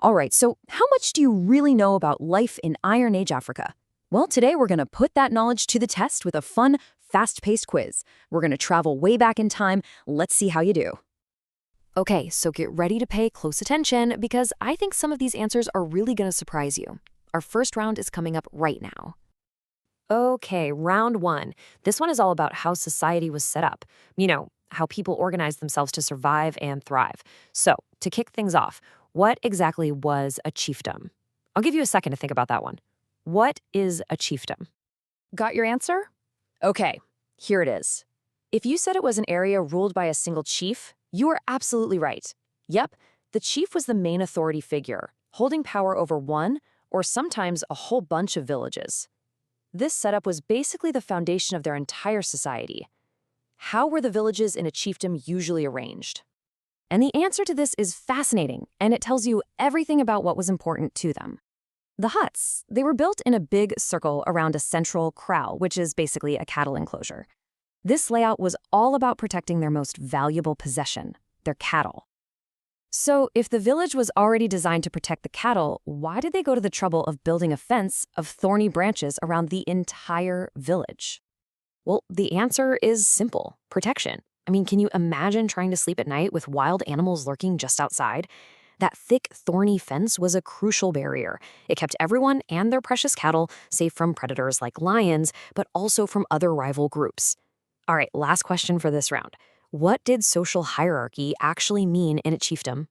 All right, so how much do you really know about life in Iron Age Africa? Well, today we're going to put that knowledge to the test with a fun, fast-paced quiz. We're going to travel way back in time. Let's see how you do. Okay, so get ready to pay close attention because I think some of these answers are really going to surprise you. Our first round is coming up right now. Okay, round one. This one is all about how society was set up. How people organized themselves to survive and thrive. So, to kick things off, what exactly was a chiefdom? I'll give you a second to think about that one. What is a chiefdom? Got your answer? Okay, here it is. If you said it was an area ruled by a single chief, you are absolutely right. Yep, the chief was the main authority figure, holding power over one or sometimes a whole bunch of villages. This setup was basically the foundation of their entire society. How were the villages in a chiefdom usually arranged? And the answer to this is fascinating, and it tells you everything about what was important to them. The huts, they were built in a big circle around a central kraal, which is basically a cattle enclosure. This layout was all about protecting their most valuable possession, their cattle. So if the village was already designed to protect the cattle, why did they go to the trouble of building a fence of thorny branches around the entire village? Well, the answer is simple: protection. Can you imagine trying to sleep at night with wild animals lurking just outside? That thick, thorny fence was a crucial barrier. It kept everyone and their precious cattle safe from predators like lions, but also from other rival groups. All right, last question for this round. What did social hierarchy actually mean in a chiefdom?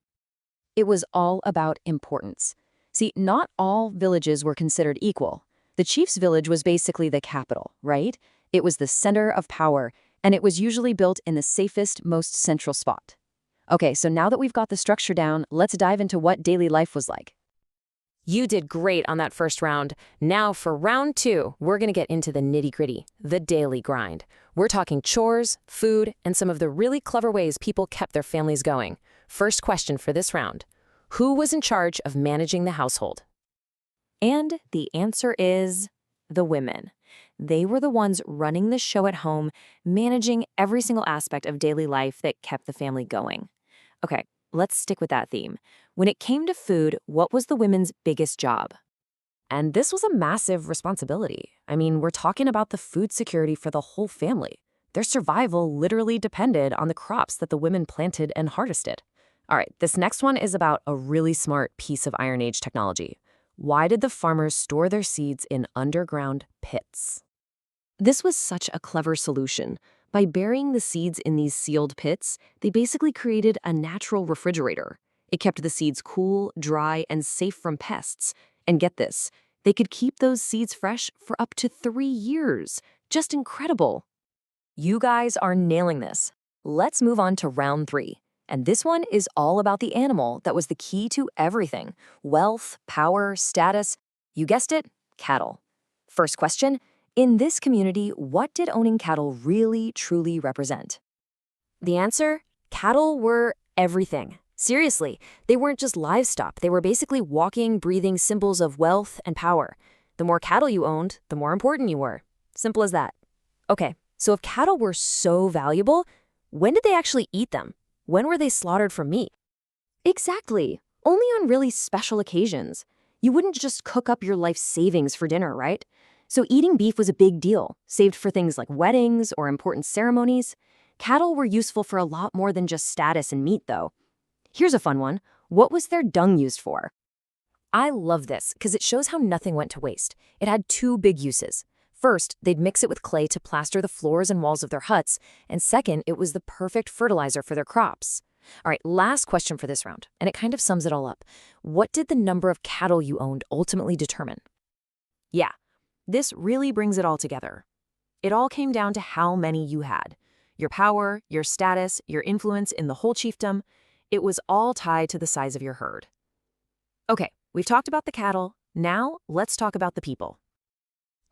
It was all about importance. See, not all villages were considered equal. The chief's village was basically the capital, right? It was the center of power, and it was usually built in the safest, most central spot. Okay, so now that we've got the structure down, let's dive into what daily life was like. You did great on that first round. Now for round two, we're going to get into the nitty-gritty, the daily grind. We're talking chores, food, and some of the really clever ways people kept their families going. First question for this round: who was in charge of managing the household? And the answer is the women. They were the ones running the show at home, managing every single aspect of daily life that kept the family going. Okay, let's stick with that theme. When it came to food, what was the women's biggest job? And this was a massive responsibility. We're talking about the food security for the whole family. Their survival literally depended on the crops that the women planted and harvested. All right, this next one is about a really smart piece of Iron Age technology. Why did the farmers store their seeds in underground pits? This was such a clever solution. By burying the seeds in these sealed pits, they basically created a natural refrigerator. It kept the seeds cool, dry, and safe from pests. And get this, they could keep those seeds fresh for up to 3 years. Just incredible. You guys are nailing this. Let's move on to round 3. And this one is all about the animal that was the key to everything: wealth, power, status. You guessed it, cattle. First question: in this community, what did owning cattle really, truly represent? The answer: cattle were everything. Seriously, they weren't just livestock. They were basically walking, breathing symbols of wealth and power. The more cattle you owned, the more important you were. Simple as that. Okay, so if cattle were so valuable, when did they actually eat them? When were they slaughtered for meat? Exactly. Only on really special occasions. You wouldn't just cook up your life savings for dinner, right? So eating beef was a big deal, saved for things like weddings or important ceremonies. Cattle were useful for a lot more than just status and meat, though. Here's a fun one. What was their dung used for? I love this because it shows how nothing went to waste. It had 2 big uses. First, they'd mix it with clay to plaster the floors and walls of their huts, and second, it was the perfect fertilizer for their crops. All right, last question for this round, and it kind of sums it all up. What did the number of cattle you owned ultimately determine? Yeah, this really brings it all together. It all came down to how many you had. Your power, your status, your influence in the whole chiefdom, it was all tied to the size of your herd. Okay, we've talked about the cattle. Now, let's talk about the people.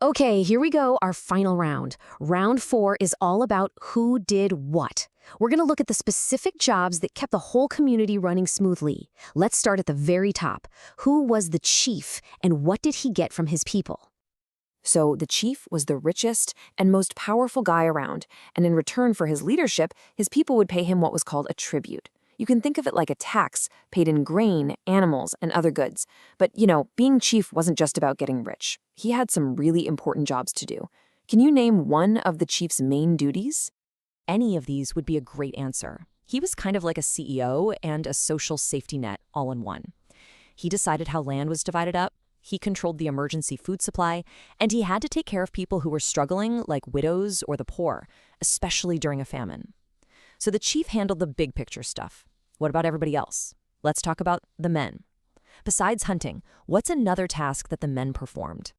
Okay, here we go, our final round. Round 4 is all about who did what. We're going to look at the specific jobs that kept the whole community running smoothly. Let's start at the very top. Who was the chief, and what did he get from his people? So the chief was the richest and most powerful guy around, and in return for his leadership, his people would pay him what was called a tribute. You can think of it like a tax paid in grain, animals, and other goods. But, being chief wasn't just about getting rich. He had some really important jobs to do. Can you name one of the chief's main duties? Any of these would be a great answer. He was kind of like a CEO and a social safety net all in one. He decided how land was divided up, he controlled the emergency food supply, and he had to take care of people who were struggling, like widows or the poor, especially during a famine. So the chief handled the big picture stuff. What about everybody else? Let's talk about the men. Besides hunting, what's another task that the men performed?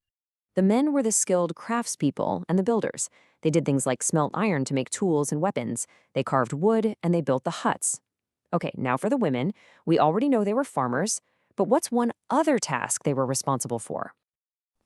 The men were the skilled craftspeople and the builders. They did things like smelt iron to make tools and weapons. They carved wood and they built the huts. Okay, now for the women. We already know they were farmers, but what's one other task they were responsible for?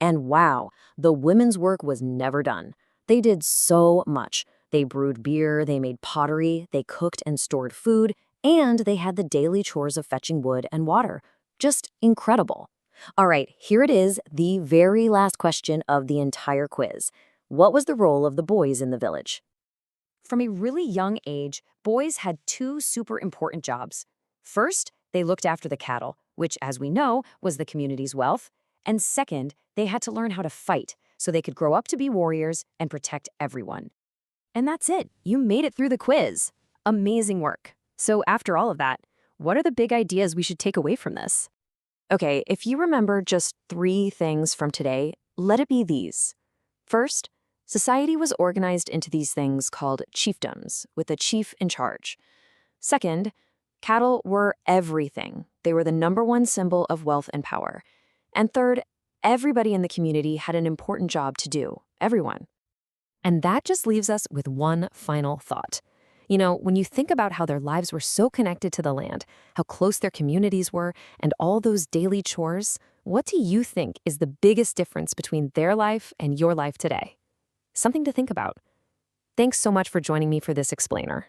And wow, the women's work was never done. They did so much. They brewed beer, they made pottery, they cooked and stored food, and they had the daily chores of fetching wood and water. Just incredible. All right, here it is, the very last question of the entire quiz. What was the role of the boys in the village? From a really young age, boys had two super important jobs. First, they looked after the cattle, which, as we know, was the community's wealth. And second, they had to learn how to fight so they could grow up to be warriors and protect everyone. And that's it. You made it through the quiz. Amazing work. So after all of that, what are the big ideas we should take away from this? Okay, if you remember just 3 things from today, let it be these. First, society was organized into these things called chiefdoms, with a chief in charge. Second, cattle were everything. They were the #1 symbol of wealth and power. And third, everybody in the community had an important job to do. Everyone. And that just leaves us with one final thought. When you think about how their lives were so connected to the land, how close their communities were, and all those daily chores, what do you think is the biggest difference between their life and your life today? Something to think about. Thanks so much for joining me for this explainer.